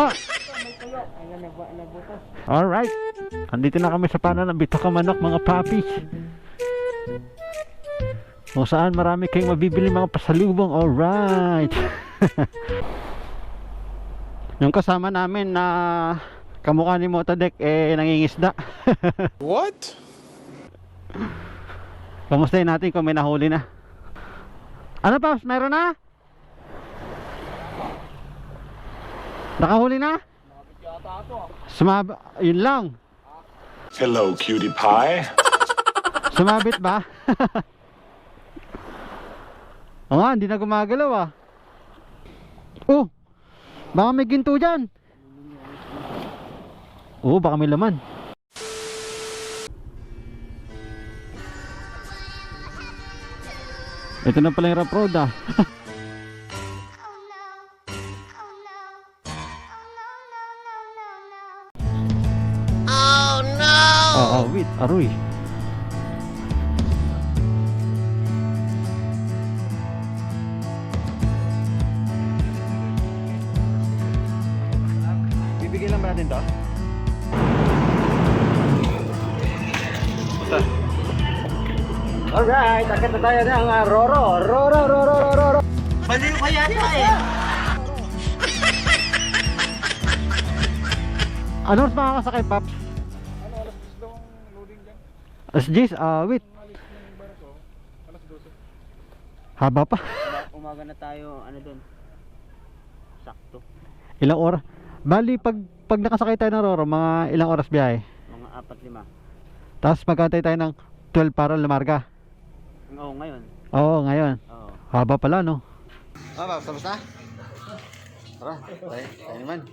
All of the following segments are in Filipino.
Ah! Alright. Andito na kami sa pananambito ka manok mga papi. Kung saan marami kayong mabibili mga pasalubong. Alright. Yung kasama namin na kamukha ni Motodek nangingisda. What? Kamustahin natin kung may nahuli na. Ano Paps? Meron na? Nakahuli na? Yun lang. Hello, cutie pie. Sumabit ba? Oo nga, hindi na gumagalaw ah. Oh, baka may ginto dyan. Oo, baka may laman. Ito na pala yung rough road ah. Oo, wait, aroy. Bibigyan lang ba natin to? Basta. Alright, akit na tayo ng Roro. Roro. Baliw ka yata eh. Ano mas makakasakay, Paps? Alas 10, wait. Haba pa. Umaga na tayo, ano dun? Sakto. Ilang oras? Bali, pag nakasakay tayo ng Roro, mga ilang oras biyahe? Mga 4-5. Tapos magkantay tayo ng 12 para lumarga. Oo, ngayon. Oo, ngayon. Oo. Haba pala, no? Paps, tapos na? Tara, tayo naman.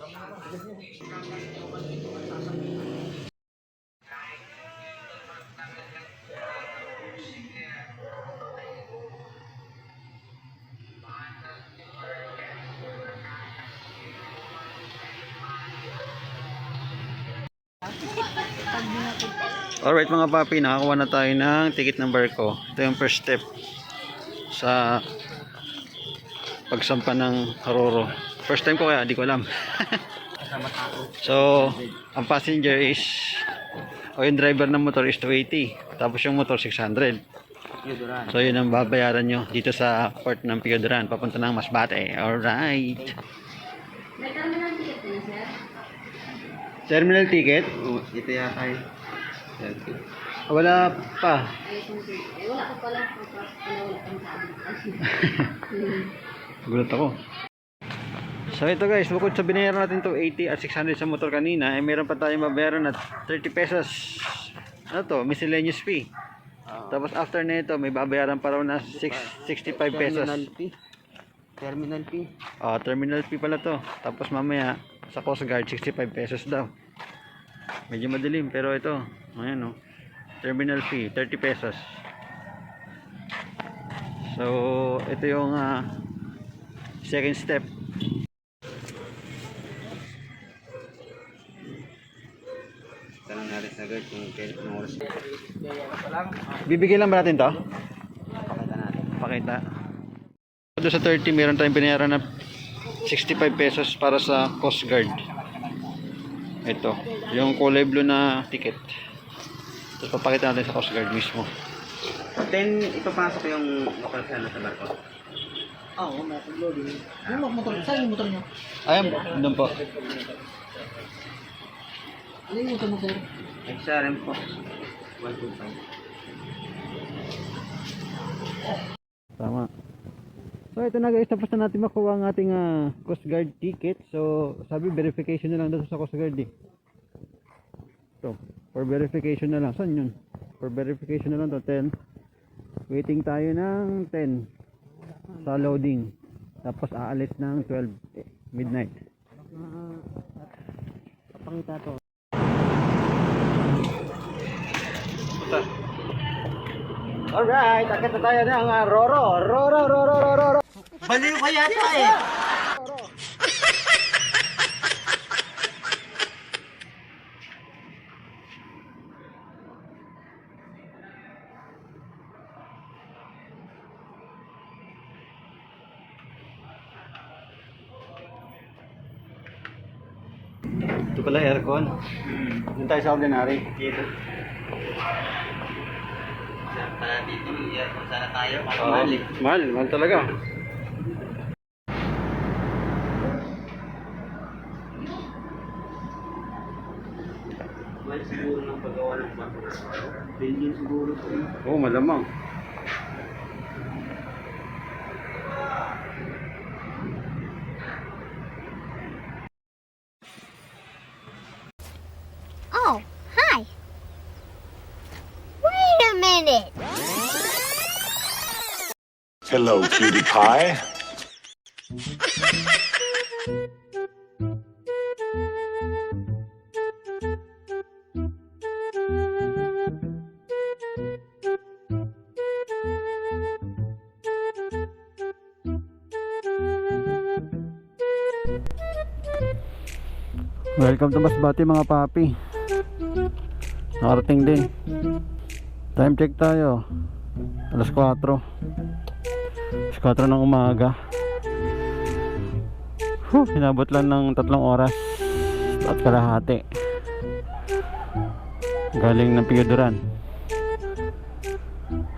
Alright mga papi, nakakuha na tayo ng ticket ng barko. Ito yung first step sa pagsampa ng Roro. First time ko kaya, di ko alam. So, ang passenger is o yung driver ng motor is 280. Tapos yung motor 600. So yun ang babayaran nyo dito sa port ng Pioduran papunta ng Masbate. Alright. May terminal ticket na, sir? Terminal ticket? Ito yata eh. Wala pa. Ay, wala ko pala. Wala kang sabi. Gulat ako. So ito guys, bukod sa binayaran natin to 80 at 600 sa motor kanina, meron pa tayong mabayaran at 30 pesos. Ano to? Miscellaneous fee. Tapos after nito, may babayaran pa raw na 65 pesos. Terminal fee. Terminal fee pala to. Tapos mamaya sa Coast Guard 65 pesos daw. Medyo madilim pero ito, ayan oh. Terminal fee 30 pesos. So ito yung second step. Tanong natin sa guard kung kailan oras. Bibigyan lang ba natin to? Pakita natin. Pakita. Doon sa 30 meron tayong binayaran na 65 pesos para sa Coast Guard. Ito, yung kulay blue na ticket. Tapos papakita natin sa Coast Guard mismo. Then, ipapasok yung local sa barko. Oo, natin loading. Yung motor, saan yung motor nyo? Ayan, doon po. Ano yung motor mo, sir? XRM po. 125. Tama. So ito na guys, tapos na natin makuha ang ating Coast Guard ticket. So sabi verification na lang dito sa Coast Guard eh. So, for verification na lang. Saan yun? For verification na lang to 10. Waiting tayo ng 10 sa loading. Tapos aalis ng 12 midnight. Papakita to. Alright, akit na tayo ng Roro. Roro. Baliw ka yata eh. Ito pala aircon. Doon tayo sa ordinary. Dito. Sana dito, kung sana tayo, kasi Oo. mahal eh. Mahal talaga. Mahal siguro ng paggawa ng bago. Billion siguro po yun. Oo, malamang. Oh, hi. Wait a minute. Hello, cutie pie. Welcome to Masbate mga papi. Nakarating din. Time check tayo. Alas 4. Alas 4 ng umaga. Hinabot lang ng 3 oras at kalahati. Galing ng Piyuduran.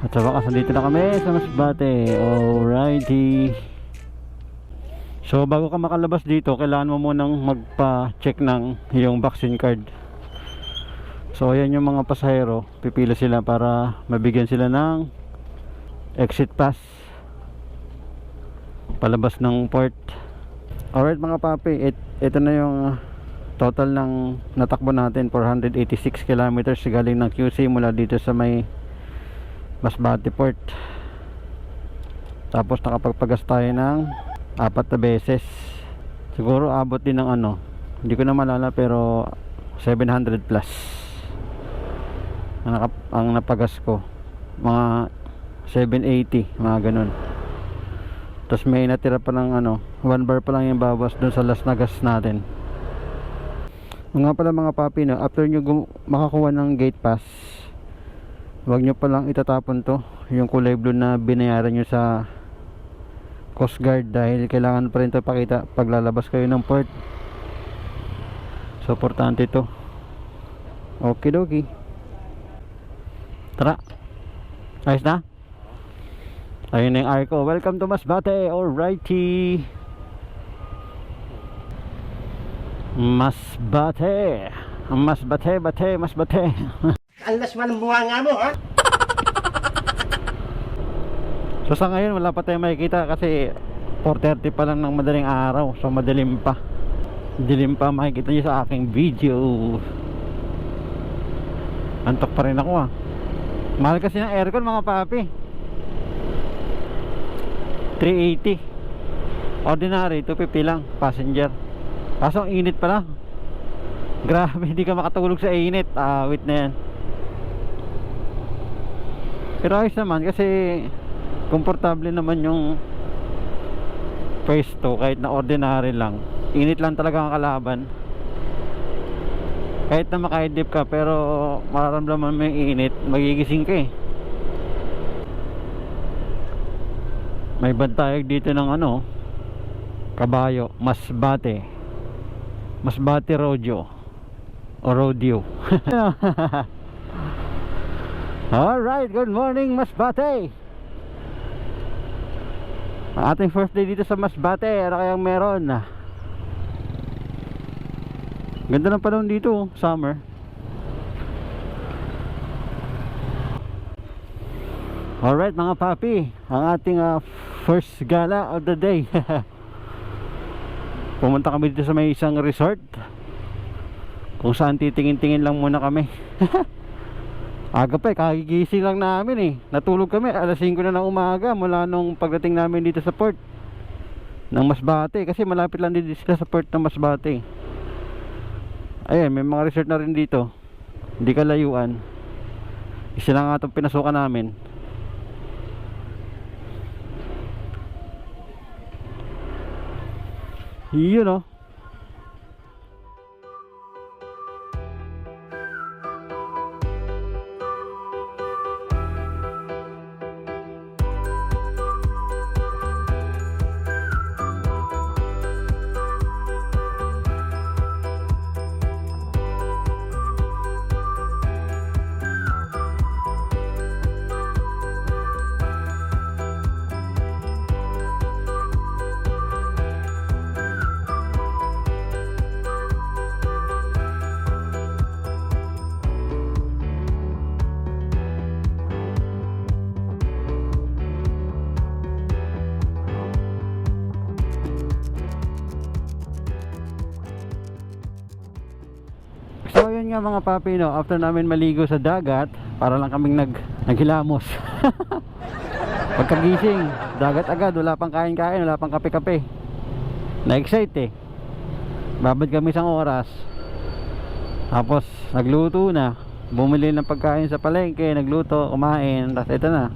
At sa wakas, nandito na kami sa Masbate. Alrighty. So bago ka makalabas dito, kailangan mo munang magpa-check ng iyong vaccine card. So ayan yung mga pasahero, pipila sila para mabigyan sila ng exit pass palabas ng port. Alright mga papi, ito na yung total ng natakbo natin, 486 kilometers galing ng QC mula dito sa may Masbate Port. Tapos nakapagpagas tayo ng 4 na beses. Siguro abot din ng ano, hindi ko na malala, pero 700 plus ang napagas ko, mga 780, mga ganun. Tapos may natira pa ng ano, 1 bar pa lang yung bawas dun sa last na gas natin. Nga pala mga papi, no, after nyo makakuha ng gate pass, huwag nyo palang itatapon to, yung kulay blue na binayaran nyo sa Coast Guard, dahil kailangan pa rin ito pakita pag lalabas kayo ng port. So importante ito. Okidoki. Tara, ayos na? Ayun na yung Arco. Welcome to Masbate. Alrighty, Masbate. Masbate. Alas man ang buha nga mo, ha? So sa ngayon wala pa tayong makikita kasi 4:30 pa lang ng madaling araw. So madilim pa. Dilim pa, makikita nyo sa aking video. Antok pa rin ako ah. Mahal kasi ng aircon mga papi. 380. Ordinary 250 lang passenger. Kaso ang init pala. Grabe, hindi ka makatulog sa init. Wait na yan. Pero ayos naman kasi komportable naman yung pwesto kahit na ordinary lang. Init lang talaga ang kalaban. Kahit na makaidip ka pero mararamdaman mo yung init, magigising ka eh. May bantayag dito ng ano, kabayo, Masbate Rodeo o Rodeo. Alright, good morning Masbate. Ang ating first day dito sa Masbate, ano kayang meron? Ganda ng panahon dito, summer. Alright mga papi, ang ating first gala of the day. Pumunta kami dito sa may isang resort kung saan titingin-tingin lang muna kami. Aga pa eh, kagigising lang namin eh. Natulog kami alas 5 na ng umaga mula nung pagdating namin dito sa port ng Masbate, kasi malapit lang din sila sa port ng Masbate. Ayan, may mga resort na rin dito, hindi kalayuan. Isa lang nga itong pinasukan namin. Yun oh. nga mga papi, no, after namin maligo sa dagat, para lang kaming naghilamos. Pagkagising, dagat agad, wala pang kain-kain, wala pang kape-kape. Na-excite eh. Babad kami isang oras. Tapos nagluto na, bumili ng pagkain sa palengke, nagluto, kumain, tapos ito na.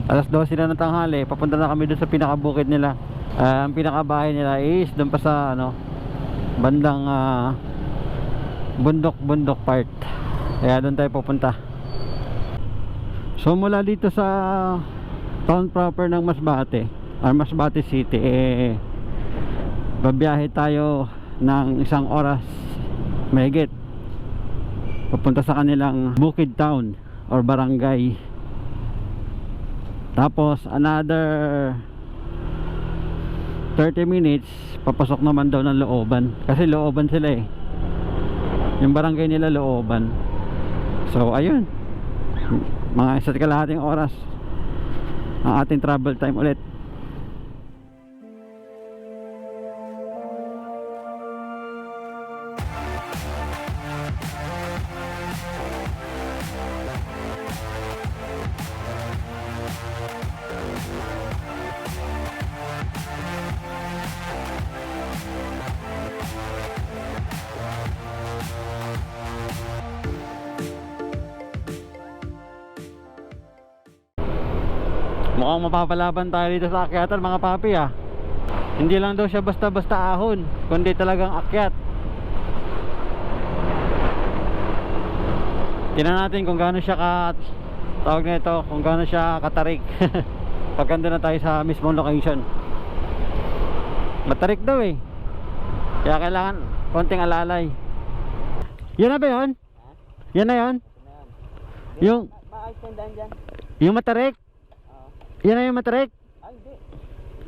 Alas 12 na ng tanghali, papunta na kami doon sa pinakabukid nila. Ang pinakabahay nila is doon pa sa ano, bandang bundok part. Kaya doon tayo pupunta. So mula dito sa town proper ng Masbate or Masbate City, babiyahe tayo ng isang oras mahigit papunta sa kanilang Bukid Town or barangay. Tapos another 30 minutes papasok naman daw ng looban, kasi looban sila eh, yung barangay nila looban. So ayun, mga isa't kalahating oras ang ating travel time ulit. Mukhang mapapalaban tayo dito sa akyatan mga papi ah. Hindi lang daw siya basta-basta ahon, kundi talagang akyat. Tingnan natin kung gaano siya tawag na ito, kung gaano siya katarik. Pagkanda na tayo sa mismong location. Matarik daw eh, kaya kailangan konting alalay. Yan na ba yun? Yan na yun? Yung yung matarik? Yan na yung matarik? Ay, hindi.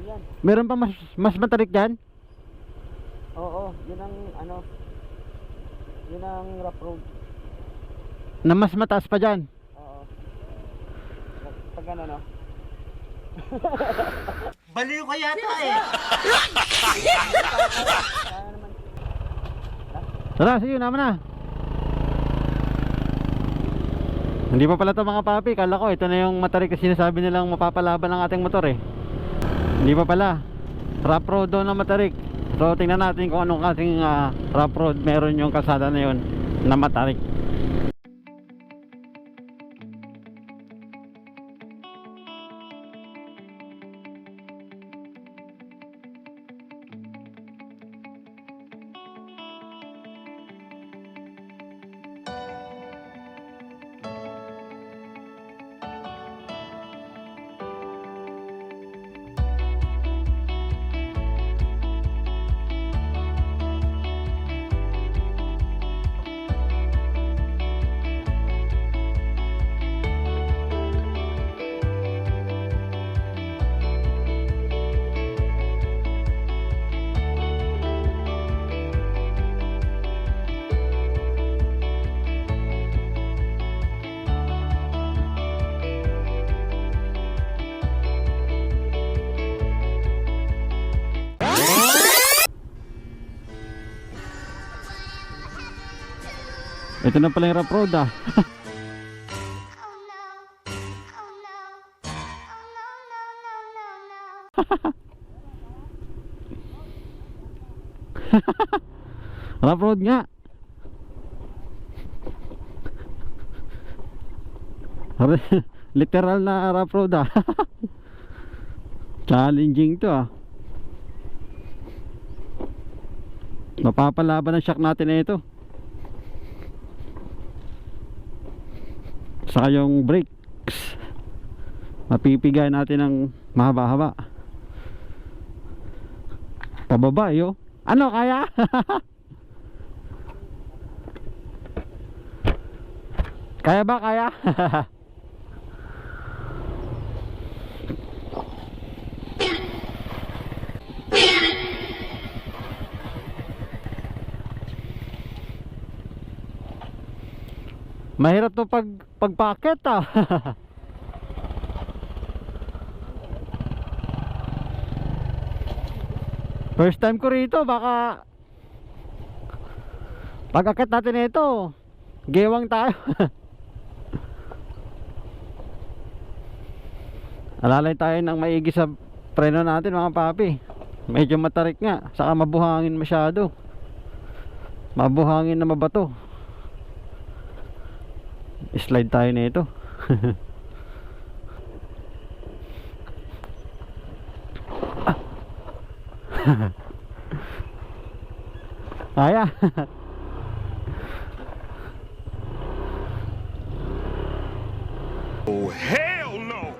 Yan. Meron pa mas matarik dyan? Oo, yun ang ano, yun ang rough road. Na mas mataas pa dyan? Oo. Pag ano, no? Baliw ka yata eh. Tara, sige, naman na. Hindi pa pala ito mga papi, kala ko ito na yung matarik na sinasabi nilang mapapalaban ng ating motor eh. Hindi pa pala. Rough road doon na matarik. So tingnan natin kung anong kasing rough road meron yung kalsada na yun na matarik. Ito na pala yung rough road ah. Rough road nga. Literal na rough road ah. Challenging to ah. Mapapalaban ang shock natin na ito. Saka yung brakes, mapipigay natin ng mahaba-haba. Pababa yo. Ano kaya? Kaya ba kaya? Mahirap to pagpakit ah. First time ko rito, baka pag-akit natin ito Gewang tayo. Alalay tayo ng maigi sa preno natin mga papi. Medyo matarik nga, saka mabuhangin masyado. Mabuhangin na mabato. Slide tayo nito. Kaya. Oh, hell no!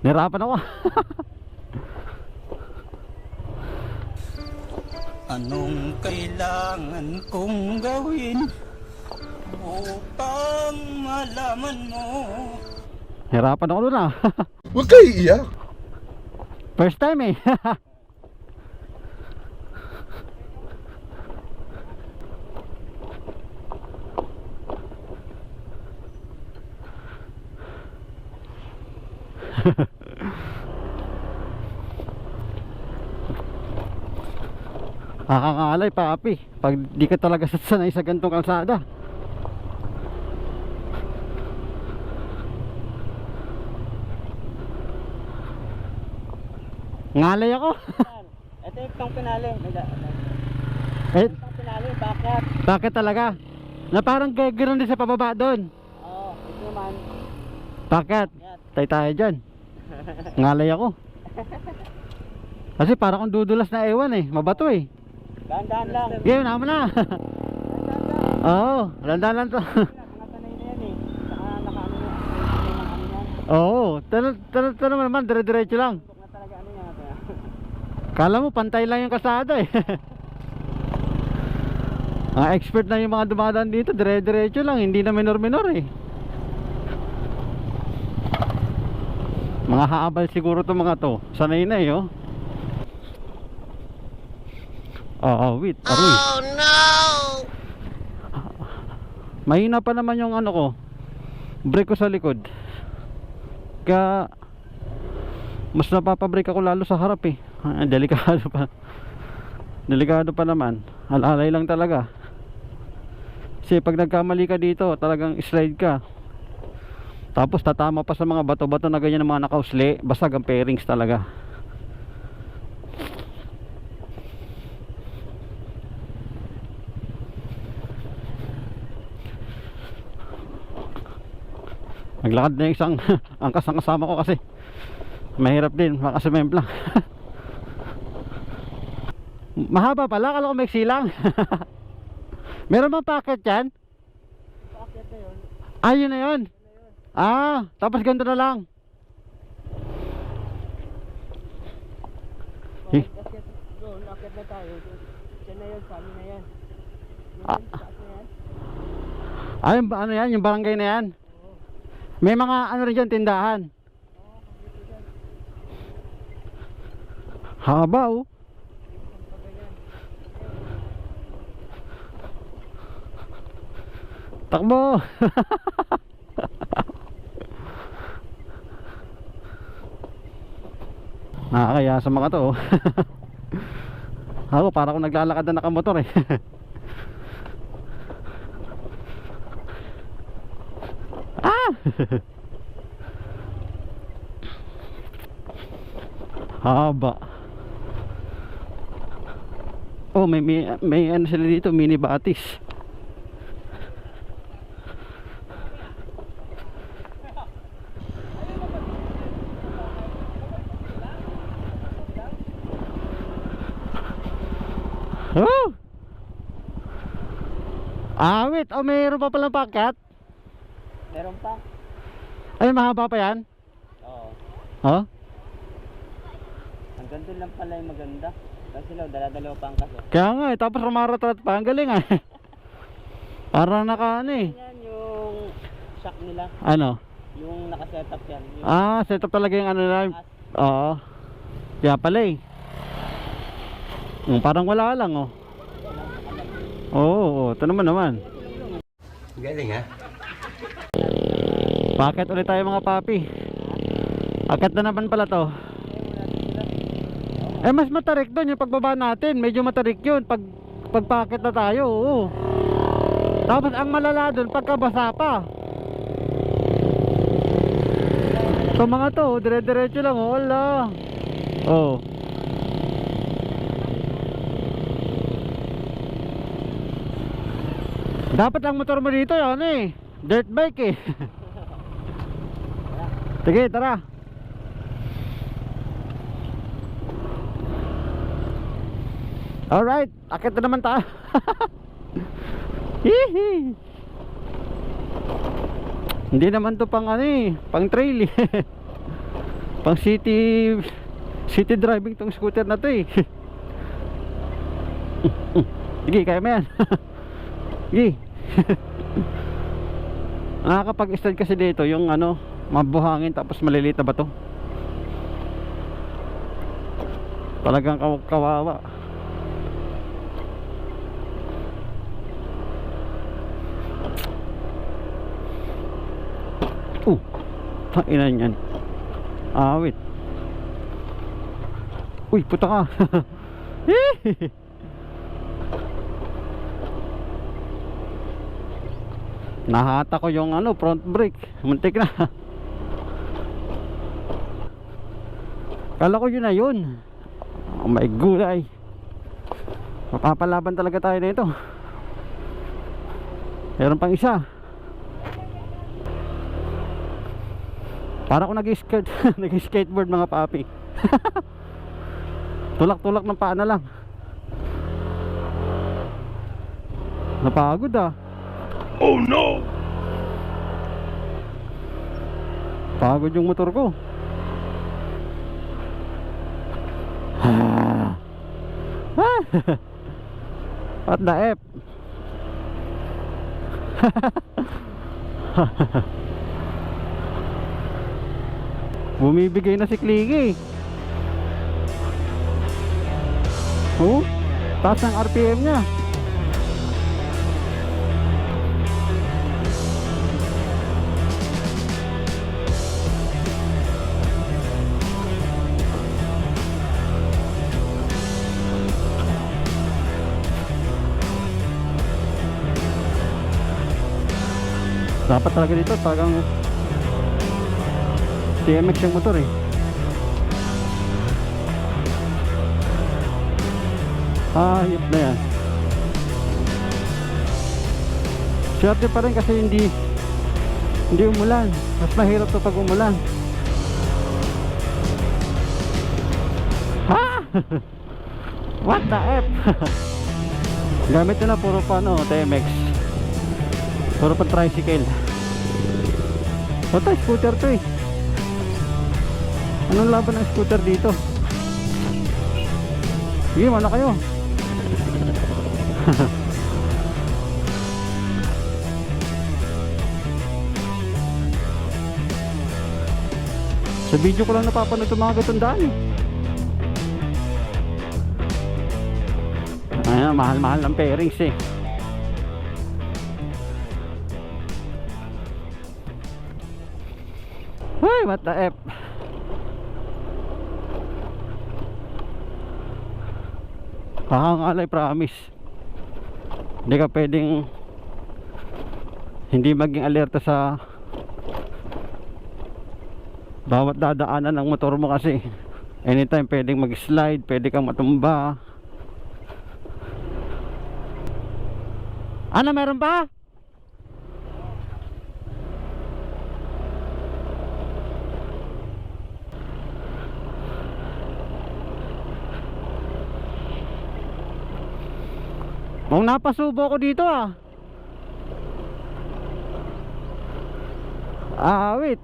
Nirapan ako. Anong kailangan kong gawin upang malaman mo? Hirapan ako doon ah. Huwag kayo iiyak. First time eh. Kakangalay papi pag di ka talaga sanay sa gantong kalsada. Ngalay ako. Ito yung pang pinali. Eh, Pang pinali, bakit? bakit talaga? Na parang ganoon din sa pababa doon. Oo, ito naman. Bakit? Tay tayo dyan. Ngalay ako. Kasi parang kung dudulas na ewan eh. Mabato eh. Dahan-dahan lang. Ngayon naman na. Oo, landan lang to. Nakasanay na yan eh. Saka nakaano na. Ano yan. Oo, tanong naman, dire-diretso lang. Tok na talaga ano yan. Kala mo pantay lang yung kalsada eh. Mga expert na yung mga dumadaan dito, dire-diretso lang, hindi na minor-minor eh. Mga haabal siguro to mga to. Sanay na eh oh. Wait, aroy. Oh no! Mahina pa naman yung ano ko, brake ko sa likod. Kaya mas napapabrake ako lalo sa harap eh. Delikado pa. Delikado pa naman. Alalay lang talaga. Kasi pag nagkamali ka dito, talagang slide ka. Tapos tatama pa sa mga bato-bato na ganyan ng mga nakausli. Basag ang pairings talaga. Naglakad na yung isang angkas ang kasama ko kasi mahirap din, makasumemplang. Mahaba pala, akala ko may silang. Meron bang packet yan? Paakyat na yun. Yun na yun. Tapos ganito na lang. Eh? Akyat doon, akyat na tayo. Diyan na yun, sa amin na yan. Yung Ah. taas na yan. Yung ano yan, yung barangay na yan. May mga ano rin dyan, tindahan. Haba oh. Takbo. Nakakaya sa mga to oh. Ako para akong naglalakad na nakamotor eh. Haba. Oh, may ano sila dito, mini batis. Oh! Wait, mayroon pa palang packet. Meron pa? Ay, mahaba pa yan? Oo. Oh? Hanggang doon lang pala yung maganda. Kasi sila, dala-dalawa pa ang kaso. Kaya nga eh, tapos rumaratrat pa, ang galing ah. Parang naka ano eh. Yan yung shock nila. Ano? Yung nakasetup yan. Yung Setup talaga yung ano na. Oo. Kaya pala eh. Parang wala lang oh. Oo, ito naman. Galing ha? Paket ulit tayo mga papi. Akit na naman pala to. Eh mas matarik doon yung pagbaba natin. Medyo matarik yun pagpakit na tayo. Oo. Tapos ang malala doon pagkabasa pa. So mga to, dire-diretso lang. Wala. Oh. Dapat ang motor mo dito yan eh, dirt bike eh. Sige, tara. Alright, akit na naman tayo. Hihi. Hindi naman to pang ano eh, pang trail eh. Pang city driving tong scooter na to eh. Sige, kaya mo yan. Sige. Nakakapag-start kasi dito yung ano, mabuhangin tapos maliliit na bato. Talagang kawawa. Tainan yan. Awit. Uy, puta ka. Nahata ko yung ano, front brake. Muntik na. Kala ko yun na yun. Oh my gulay. Mapapalaban talaga tayo nito. Meron pang isa. Para ako nag-skateboard mga papi. Tulak-tulak ng paa na lang. Napagod ah. Oh no! Pagod yung motor ko. What the F? Bumibigay na si Kligi. Oh, taas ng RPM niya. Dapat talaga dito talagang TMX yung motor eh. Ayop na yan. Swerte pa rin kasi hindi umulan. Mas mahirap to pag umulan. Ha? What the F? Gamit nyo na puro pa no, TMX. Puro pa tricycle. Ito scooter to eh. Anong laban ng scooter dito? Sige, mana kayo. Sa video ko lang napapanood itong mga gatandaan eh. Ayan, mahal-mahal ng pairings eh. Ay, what the F? Kakangalay, promise. Hindi ka pwedeng hindi maging alerto sa bawat dadaanan ng motor mo kasi anytime pwedeng mag-slide, pwede kang matumba. Ano, meron pa? Kung napasubo ko dito ah. Wait.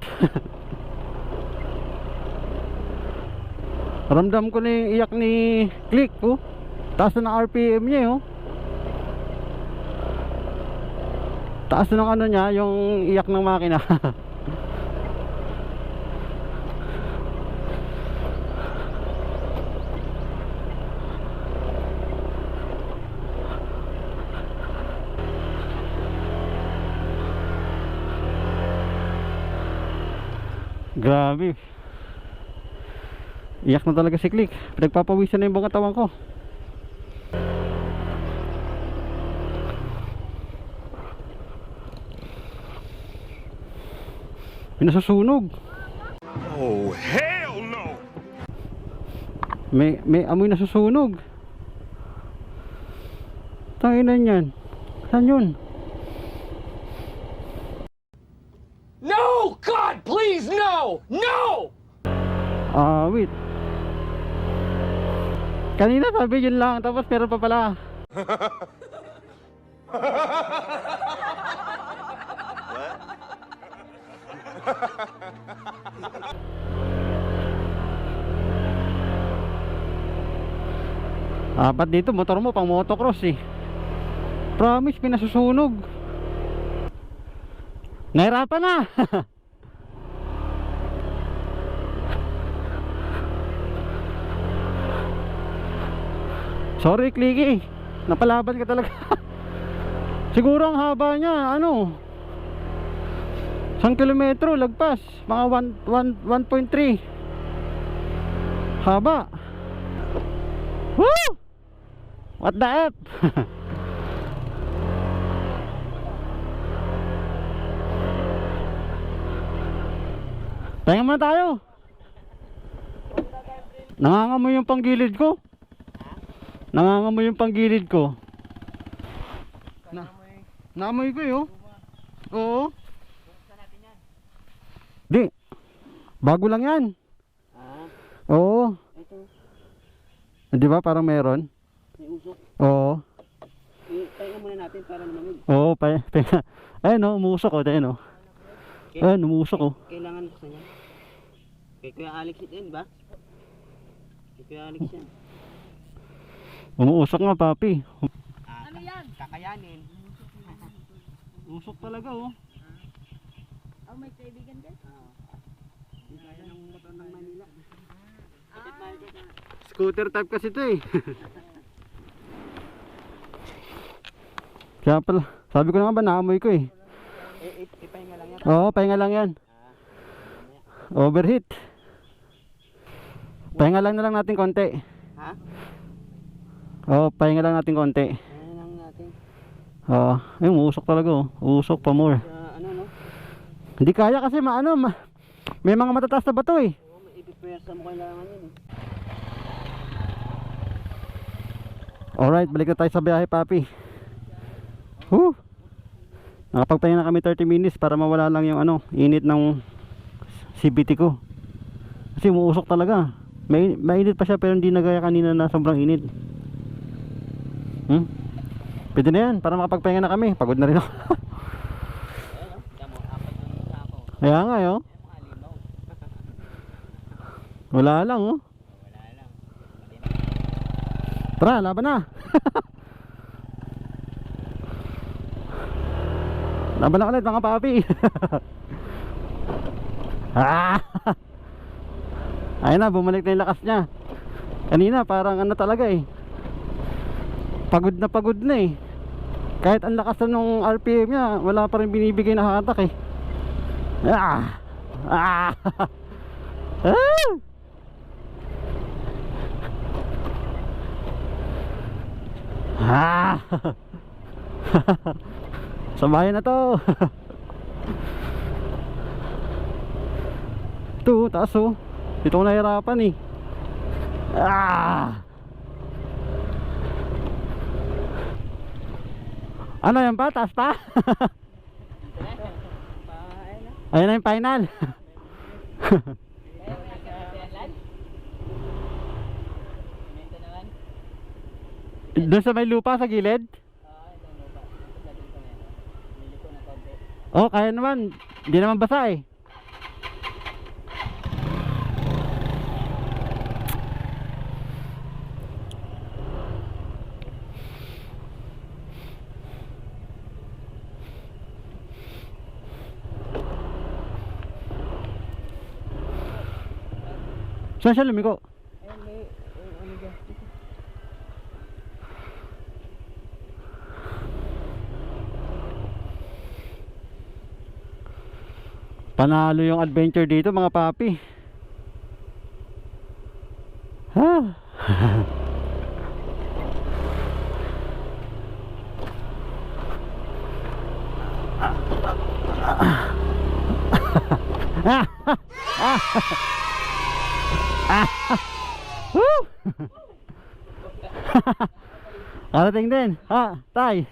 Ramdam ko na yung iyak ni Click oh. Taas na ng RPM niya oh. Taas na ng ano niya, yung iyak ng makina. Grabe. Iyak na talaga si Click. Pinagpapawisan na yung buong katawan ko. Pinasusunog. Oh, hell no! May amoy nasusunog. Tanginan yan. Saan yun? No! God, please, no! No! Wait. Kanina sabi yun lang, tapos meron pa pala. Ba't dito motor mo pang motocross eh. Promise pinasusunog. Nahirapan na. Sorry Clicky, napalaban ka talaga. Siguro ang haba niya, ano, 1 kilometro lagpas, mga 1.3 haba. Woo! What the F? Pahinga muna tayo. Nangangamoy yung panggilid ko. Nangangamoy yung panggilid ko. Naamoy ko yun. Oo. Di. Bago lang yan. Oo. Di ba parang meron? May usok. Oo. Pahinga muna natin para lumamig. Oo, pahinga. Ayun o, umusok o. Ayun o. Ayun, umusok o. Kailangan buksan yan. Kay Kuya Alex yan, di ba? Kay Kuya Alex yan. Umuusok nga, papi. Ano yan? Kakayanin. Usok talaga oh. Oh, may kaibigan din? Hindi kaya ng motor ng Manila. Bakit mahal ka na? Scooter type kasi ito eh. Kaya pala, sabi ko na nga ba naamoy ko eh. Ipahinga lang yan. Oo, pahinga lang yan. Overheat. Pahinga lang na lang natin konti. Ha? Oo, pahinga lang natin konti. Pahinga lang natin. Oo, ayun, uusok talaga oh. Uusok pa more. Ano no? Hindi kaya kasi may mga matataas na bato eh. Oo, may ipipersa mo kailangan yun eh. Alright, balik na tayo sa biyahe, papi. Whew. Nakapagpahinga na kami 30 minutes para mawala lang yung init ng CVT ko. Kasi umuusok talaga. Mainit pa siya pero hindi na gaya kanina na sobrang init. Pwede na yan para makapagpahinga na kami. Pagod na rin ako. Kaya nga yo. Wala lang oh. Tara, laban na. Laban na ulit mga papi. Ayun na, bumalik na yung lakas niya. Kanina parang talaga eh. Pagod na eh. Kahit ang lakas na nung RPM niya, wala pa rin binibigay na hatak eh. Sabayan na to. Ito, taas oh. Dito ko nahirapan eh. Ano yan pa? Taas pa? Ayun na yung final. Doon sa may lupa sa gilid? Oh, kaya naman. Hindi naman basa eh. Saan siya lumiko? Panalo yung adventure dito mga papi. Ha? Woo! Karating din. Ha, tay.